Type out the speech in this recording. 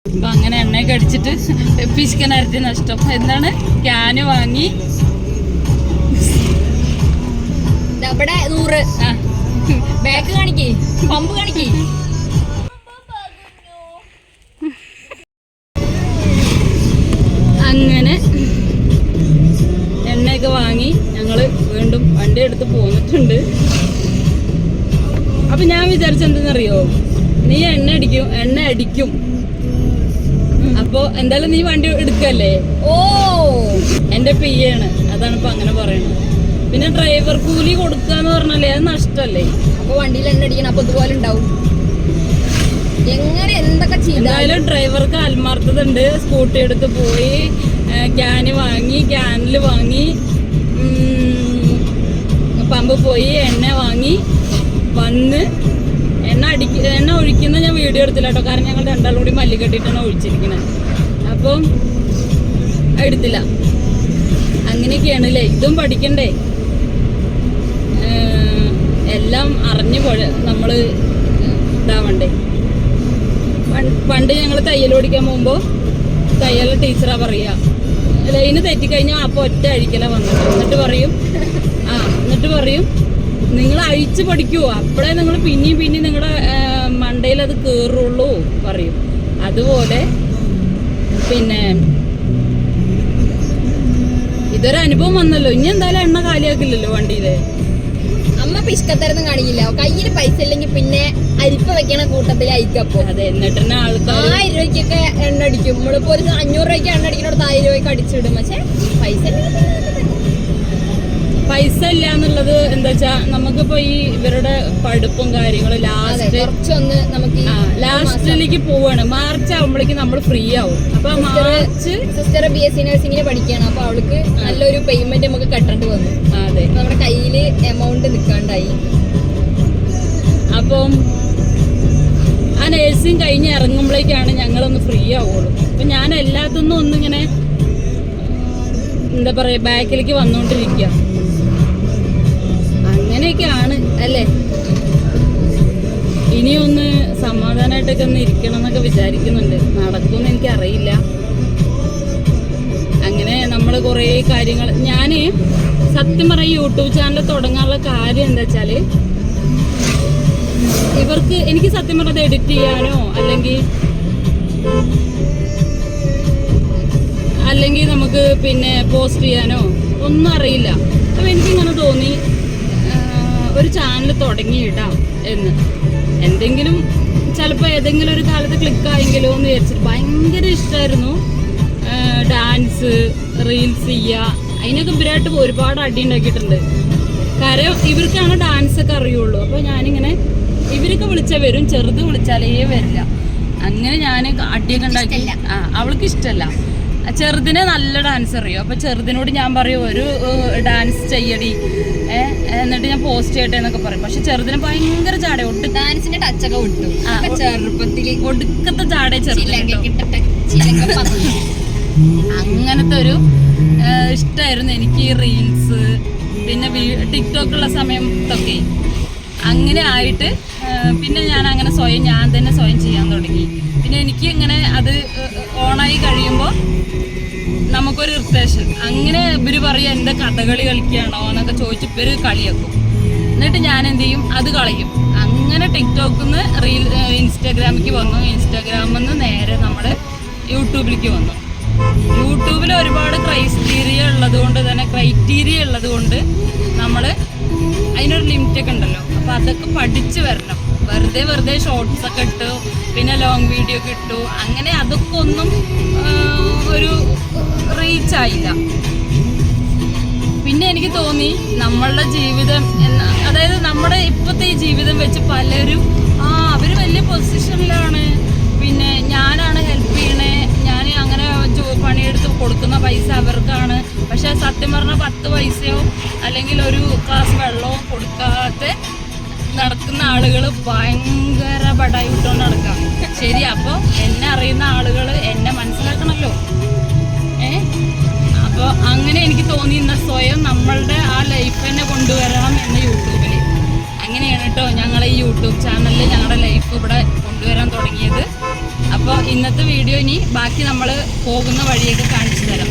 അപ്പൊ അങ്ങനെ എണ്ണയൊക്കെ അടിച്ചിട്ട് പിശുക്കനരട്ടി നഷ്ടം. എന്താണ് ക്യാന് വാങ്ങി ഇവിടെ 100 ബാക്ക് കാണിക്കേ, പമ്പ് കാണിക്കേ. അങ്ങനെ എണ്ണയൊക്കെ വാങ്ങി ഞങ്ങള് വീണ്ടും വണ്ടി എടുത്ത് പോന്നിട്ടുണ്ട്. അപ്പൊ ഞാൻ വിചാരിച്ചെന്തെന്നറിയോ, നീ എണ്ണ അടിക്കും. അപ്പൊ എന്തായാലും നീ വണ്ടി എടുക്കല്ലേ. ഓ എന്റെ പിയാണ്, അതാണ് ഇപ്പൊ അങ്ങനെ പറയണത്. പിന്നെ ഡ്രൈവർ കൂലി കൊടുക്കാന്ന് പറഞ്ഞാലേ അത് നഷ്ടല്ലേ. അപ്പൊ വണ്ടിയിൽ എണ്ണ അടിക്കണം, അപ്പൊ ഇതുപോലെ ഉണ്ടാവും. എങ്ങനെ എന്തൊക്കെ ചെയ്താലും ഡ്രൈവർക്ക് ആത്മാർത്ഥത ഉണ്ട്. സ്കൂട്ടി എടുത്ത് പോയി ക്യാനിൽ വാങ്ങി പമ്പ് പോയി എണ്ണ വാങ്ങി വന്ന് എണ്ണ ഒഴിക്കുന്ന ഞാൻ വീഡിയോ എടുത്തില്ല കേട്ടോ. കാരണം ഞങ്ങൾ രണ്ടാളും കൂടി മല്ലി കെട്ടിയിട്ടാണ് ഒഴിച്ചിരിക്കുന്നത്. അപ്പം എടുത്തില്ല. അങ്ങനെയൊക്കെയാണ് അല്ലേ. ഇതും പഠിക്കണ്ടേ, എല്ലാം അറിഞ്ഞു നമ്മള് ഇതാവണ്ടേ. പണ്ട് ഞങ്ങൾ തയ്യൽ പഠിക്കാൻ പോകുമ്പോൾ തയ്യൽ ടീച്ചറാ പറയാ, ലൈന് തെറ്റിക്കഴിഞ്ഞാൽ അപ്പോൾ ഒറ്റ അഴിക്കല വന്നത്. എന്നിട്ട് പറയും നിങ്ങൾ അഴിച്ച് പഠിക്കുവോ, അപ്പോഴേ നിങ്ങൾ പിന്നെയും നിങ്ങളുടെ മണ്ടയിൽ അത് കയറുള്ളൂ പറയും. അതുപോലെ പിന്നെ ഇതൊരു അനുഭവം വന്നല്ലോ. ഇനി എന്തായാലും എണ്ണ കാലിയാക്കില്ലല്ലോ വണ്ടിയില്. അമ്മ പിഷ്കത്തരൊന്നും കാണിക്കില്ല. കയ്യിൽ പൈസ ഇല്ലെങ്കിൽ പിന്നെ അരിപ്പ വെക്കണ കൂട്ടത്തിൽ അയക്കപ്പോ. അതെ, എന്നിട്ട് തന്നെ ആൾക്കാർ 1000 രൂപയ്ക്കൊക്കെ എണ്ണ അടിക്കും. നമ്മളിപ്പോ ഒരു 500 രൂപയ്ക്ക് എണ്ണ അടിക്കണോട് 1000 രൂപയ്ക്ക് അടിച്ചിടും. പക്ഷെ പൈസ ഇല്ല എന്നുള്ളത് എന്താ വെച്ചാ, നമുക്കിപ്പോ ഈ ഇവരുടെ പഠിപ്പും കാര്യങ്ങളും ലാസ്റ്റിലേക്ക് പോവാണ്. മാർച്ച് ആവുമ്പോഴേക്കും നമ്മൾ ഫ്രീ ആവും. അപ്പൊ സിസ്റ്റർ BSc നഴ്സിംഗിന് പഠിക്കുകയാണ്. അപ്പൊ അവൾക്ക് നല്ലൊരു പേയ്മെന്റ് നമുക്ക് കെട്ടേണ്ടി വന്നു. അതെ, നമ്മുടെ കയ്യില് എമൗണ്ട് നിൽക്കാണ്ടായി. അപ്പം ആ നഴ്സിംഗ് കഴിഞ്ഞ് ഇറങ്ങുമ്പോഴേക്കാണ് ഞങ്ങളൊന്ന് ഫ്രീ ആവുള്ളൂ. അപ്പൊ ഞാൻ എല്ലാത്തിന്നും ഒന്നിങ്ങനെ എന്താ പറയാ ബാക്കിലേക്ക് വന്നുകൊണ്ടിരിക്കുക. അങ്ങനെയൊക്കെയാണ് അല്ലേ. ഇനിയൊന്ന് സമാധാനമായിട്ടൊക്കെ ഒന്ന് ഇരിക്കണം എന്നൊക്കെ വിചാരിക്കുന്നുണ്ട്. നടക്കുമെന്ന് എനിക്കറിയില്ല. അങ്ങനെ നമ്മൾ കുറേ കാര്യങ്ങൾ, ഞാൻ സത്യം പറഞ്ഞ യൂട്യൂബ് ചാനൽ തുടങ്ങാനുള്ള കാര്യം എന്താ വെച്ചാല്, എനിക്ക് സത്യം പറഞ്ഞത് എഡിറ്റ് ചെയ്യാനോ അല്ലെങ്കിൽ നമുക്ക് പിന്നെ പോസ്റ്റ് ചെയ്യാനോ ഒന്നും അറിയില്ല. അപ്പം എനിക്കിങ്ങനെ തോന്നി ഒരു ചാനൽ തുടങ്ങിയിടാം എന്ന്. എന്തെങ്കിലും ചിലപ്പോൾ ഏതെങ്കിലും ഒരു കാലത്ത് ക്ലിക്കായെങ്കിലോ എന്ന് വിചാരിച്ചിട്ട്. ഭയങ്കര ഇഷ്ടമായിരുന്നു ഡാൻസ്, റീൽസ് ചെയ്യുക. അതിനൊക്കെ ഇവരായിട്ട് ഒരുപാട് അടി ഉണ്ടാക്കിയിട്ടുണ്ട്. കാരണം ഇവർക്കാണ് ഡാൻസൊക്കെ അറിയുള്ളൂ. അപ്പോൾ ഞാനിങ്ങനെ ഇവരൊക്കെ വിളിച്ചാൽ വരും, ചെറുത് വിളിച്ചാലേ വരില്ല. അങ്ങനെ ഞാൻ അടിയൊക്കെ ഉണ്ടാക്കി. അവൾക്ക് ഇഷ്ടമല്ല. ചെറുതിനെ നല്ല ഡാൻസ് അറിയും. അപ്പൊ ചെറുതിനോട് ഞാൻ പറയും ഒരു ഡാൻസ് ചെയ്യടി, എന്നിട്ട് ഞാൻ പോസ്റ്റ് ചെയ്യട്ടെ എന്നൊക്കെ പറയും. പക്ഷെ ചെറുതിന് ഭയങ്കര ചാട, ഡാൻസിന്റെ ടച്ചൊക്കെ വിട്ടു. ചെറുപ്പത്തിൽ ഒടുക്കത്തെ ചാട അങ്ങനത്തെ ഒരു ഇഷ്ടമായിരുന്നു എനിക്ക്. ഈ റീൽസ് പിന്നെ ടിക്ടോക്കുള്ള സമയത്തൊക്കെ അങ്ങനെ ആയിട്ട് പിന്നെ ഞാൻ അങ്ങനെ ഞാൻ തന്നെ സ്വയം ചെയ്യാൻ തുടങ്ങി. പിന്നെ എനിക്ക് ഇങ്ങനെ അത് ഓണായി കഴിയുമ്പോൾ നമുക്കൊരു ഇറിറ്റേഷൻ. അങ്ങനെ ഇവര് പറയും എന്താ കഥകളി കളിക്കുകയാണോ എന്നൊക്കെ ചോദിച്ച് ഇവര് കളിയാക്കും. എന്നിട്ട് ഞാൻ എന്ത് ചെയ്യും, അത് കളയും. അങ്ങനെ ടിക്ടോക്കിൽ നിന്ന് ഇൻസ്റ്റാഗ്രാമിലേക്ക് വന്നു. ഇൻസ്റ്റാഗ്രാമിൽ നിന്ന് നേരെ നമ്മൾ യൂട്യൂബിലേക്ക് വന്നു. യൂട്യൂബിൽ ഒരുപാട് ക്രൈറ്റീരിയ ഉള്ളത് കൊണ്ട് നമ്മൾ അതിനൊരു ലിമിറ്റൊക്കെ ഉണ്ടല്ലോ. അപ്പോൾ അതൊക്കെ പഠിച്ച് വരണം. വെറുതെ ഷോർട്സ് ഒക്കെ ഇട്ടു, പിന്നെ ലോങ് വീഡിയോ ഒക്കെ ഇട്ടു. അങ്ങനെ അതൊക്കെ ഒന്നും ഒരു റീച്ച് ആയില്ല. പിന്നെ എനിക്ക് തോന്നി നമ്മളുടെ ജീവിതം അതായത് നമ്മുടെ ഇപ്പോഴത്തെ ഈ ജീവിതം വെച്ച് പലരും അവർ വലിയ പൊസിഷനിലാണ്, പിന്നെ ഞാനാണ് ഹെൽപ്പ് ചെയ്യണേ, ഞാൻ അങ്ങനെ പണിയെടുത്ത് കൊടുക്കുന്ന പൈസ അവർക്കാണ്. പക്ഷെ സത്യം പറഞ്ഞാൽ 10 പൈസയോ അല്ലെങ്കിൽ ഒരു ഗ്ലാസ് വെള്ളമോ കൊടുക്കാതെ നടക്കുന്ന ആളുകൾ ഭയങ്കര ബടായി വിട്ടുകൊണ്ട് നടക്കാം. ശരി, അപ്പോൾ എന്നെ അറിയുന്ന ആളുകൾ എന്നെ മനസ്സിലാക്കണമല്ലോ. അപ്പോൾ അങ്ങനെ എനിക്ക് തോന്നി സ്വയം നമ്മളുടെ ആ ലൈഫ് തന്നെ കൊണ്ടുവരണം എന്ന് യൂട്യൂബിൽ. അങ്ങനെയാണ് കേട്ടോ ഞങ്ങൾ ഈ യൂട്യൂബ് ചാനലിൽ ഞങ്ങളുടെ ലൈഫ് ഇവിടെ കൊണ്ടുവരാൻ തുടങ്ങിയത്. അപ്പോൾ അപ്പോൾ ഇന്നത്തെ വീഡിയോ ഇനി ബാക്കി നമ്മൾ പോകുന്ന വഴിയൊക്കെ കാണിച്ചു തരാം.